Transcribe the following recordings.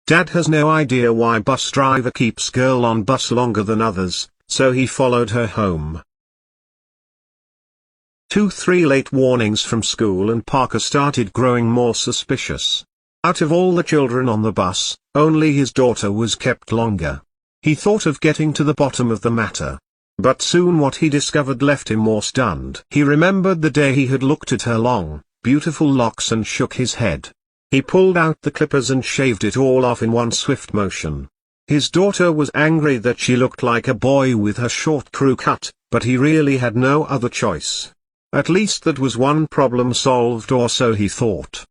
Dad has no idea why bus driver keeps girl on bus longer than others, so he followed her home. 2-3 late warnings from school, and Parker started growing more suspicious. Out of all the children on the bus, only his daughter was kept longer. He thought of getting to the bottom of the matter. But soon what he discovered left him more stunned. He remembered the day he had looked at her long, beautiful locks and shook his head. He pulled out the clippers and shaved it all off in one swift motion. His daughter was angry that she looked like a boy with her short crew cut, but he really had no other choice. At least that was one problem solved, or so he thought.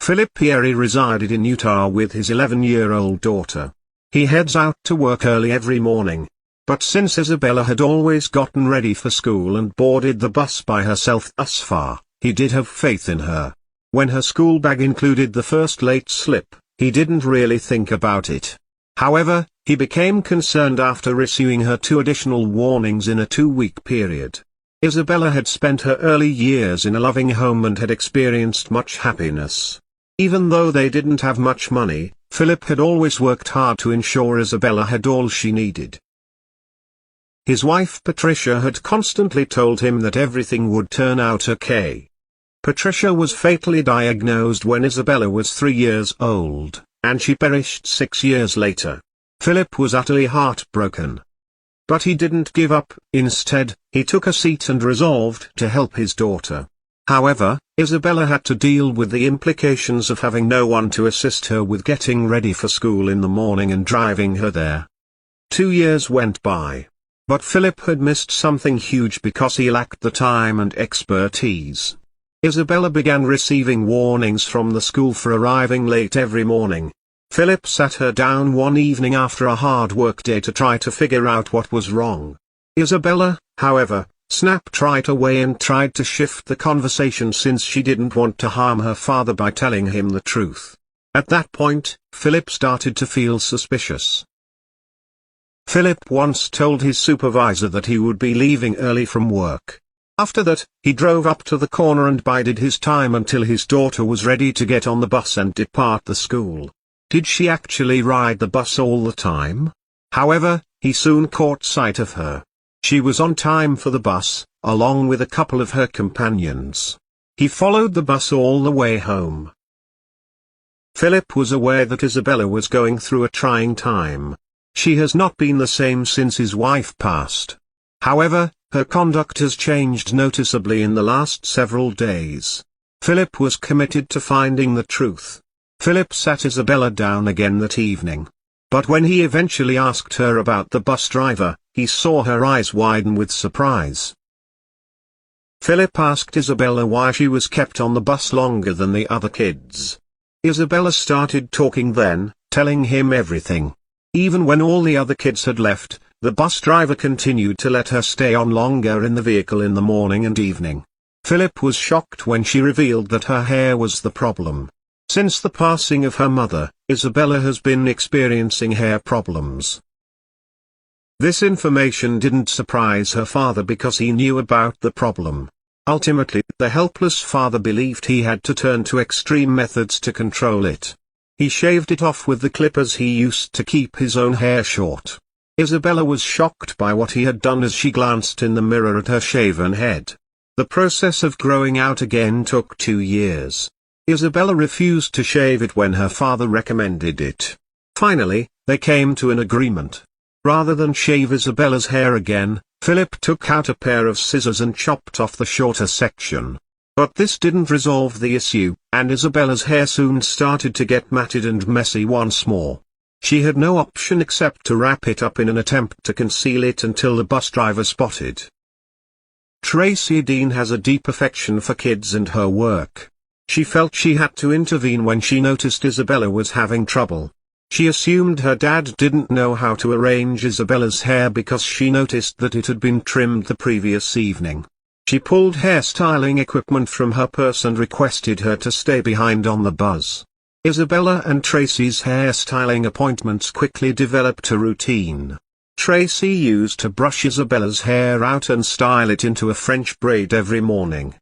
Philip Pierre resided in Utah with his 11-year-old daughter. He heads out to work early every morning. But since Isabella had always gotten ready for school and boarded the bus by herself thus far, he did have faith in her. When her school bag included the first late slip, he didn't really think about it. However, he became concerned after receiving her 2 additional warnings in a 2-week period. Isabella had spent her early years in a loving home and had experienced much happiness. Even though they didn't have much money, Philip had always worked hard to ensure Isabella had all she needed. His wife Patricia had constantly told him that everything would turn out okay. Patricia was fatally diagnosed when Isabella was 3 years old, and she perished 6 years later. Philip was utterly heartbroken. But he didn't give up. Instead, he took a seat and resolved to help his daughter. However, Isabella had to deal with the implications of having no one to assist her with getting ready for school in the morning and driving her there. 2 years went by. But Philip had missed something huge because he lacked the time and expertise. Isabella began receiving warnings from the school for arriving late every morning. Philip sat her down one evening after a hard work day to try to figure out what was wrong. Isabella, however, snapped right away and tried to shift the conversation since she didn't want to harm her father by telling him the truth. At that point, Philip started to feel suspicious. Philip once told his supervisor that he would be leaving early from work. After that, he drove up to the corner and bided his time until his daughter was ready to get on the bus and depart the school. Did she actually ride the bus all the time? However, he soon caught sight of her. She was on time for the bus, along with a couple of her companions. He followed the bus all the way home. Philip was aware that Isabella was going through a trying time. She has not been the same since his wife passed. However, her conduct has changed noticeably in the last several days. Philip was committed to finding the truth. Philip sat Isabella down again that evening. But when he eventually asked her about the bus driver, he saw her eyes widen with surprise. Philip asked Isabella why she was kept on the bus longer than the other kids. Isabella started talking then, telling him everything. Even when all the other kids had left, the bus driver continued to let her stay on longer in the vehicle in the morning and evening. Philip was shocked when she revealed that her hair was the problem. Since the passing of her mother, Isabella has been experiencing hair problems. This information didn't surprise her father because he knew about the problem. Ultimately, the helpless father believed he had to turn to extreme methods to control it. He shaved it off with the clippers he used to keep his own hair short. Isabella was shocked by what he had done as she glanced in the mirror at her shaven head. The process of growing out again took 2 years. Isabella refused to shave it when her father recommended it. Finally, they came to an agreement. Rather than shave Isabella's hair again, Philip took out a pair of scissors and chopped off the shorter section. But this didn't resolve the issue, and Isabella's hair soon started to get matted and messy once more. She had no option except to wrap it up in an attempt to conceal it until the bus driver spotted. Tracy Dean has a deep affection for kids and her work. She felt she had to intervene when she noticed Isabella was having trouble. She assumed her dad didn't know how to arrange Isabella's hair because she noticed that it had been trimmed the previous evening. She pulled hairstyling equipment from her purse and requested her to stay behind on the bus. Isabella and Tracy's hairstyling appointments quickly developed a routine. Tracy used to brush Isabella's hair out and style it into a French braid every morning.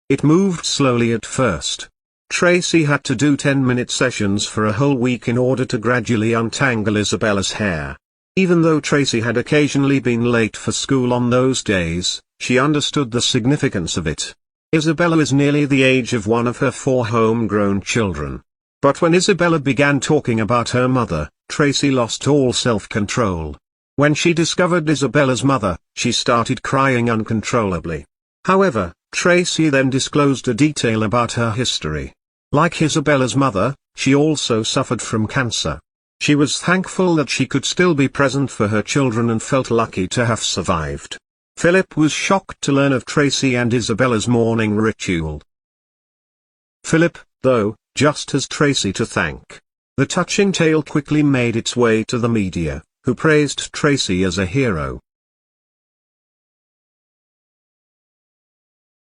It moved slowly at first. Tracy had to do 10-minute sessions for a whole week in order to gradually untangle Isabella's hair. Even though Tracy had occasionally been late for school on those days, she understood the significance of it. Isabella is nearly the age of one of her 4 homegrown children. But when Isabella began talking about her mother, Tracy lost all self-control. When she discovered Isabella's mother, she started crying uncontrollably. However, Tracy then disclosed a detail about her history. Like Isabella's mother, she also suffered from cancer. She was thankful that she could still be present for her children and felt lucky to have survived. Philip was shocked to learn of Tracy and Isabella's mourning ritual. Philip, though, just has Tracy to thank. The touching tale quickly made its way to the media, who praised Tracy as a hero.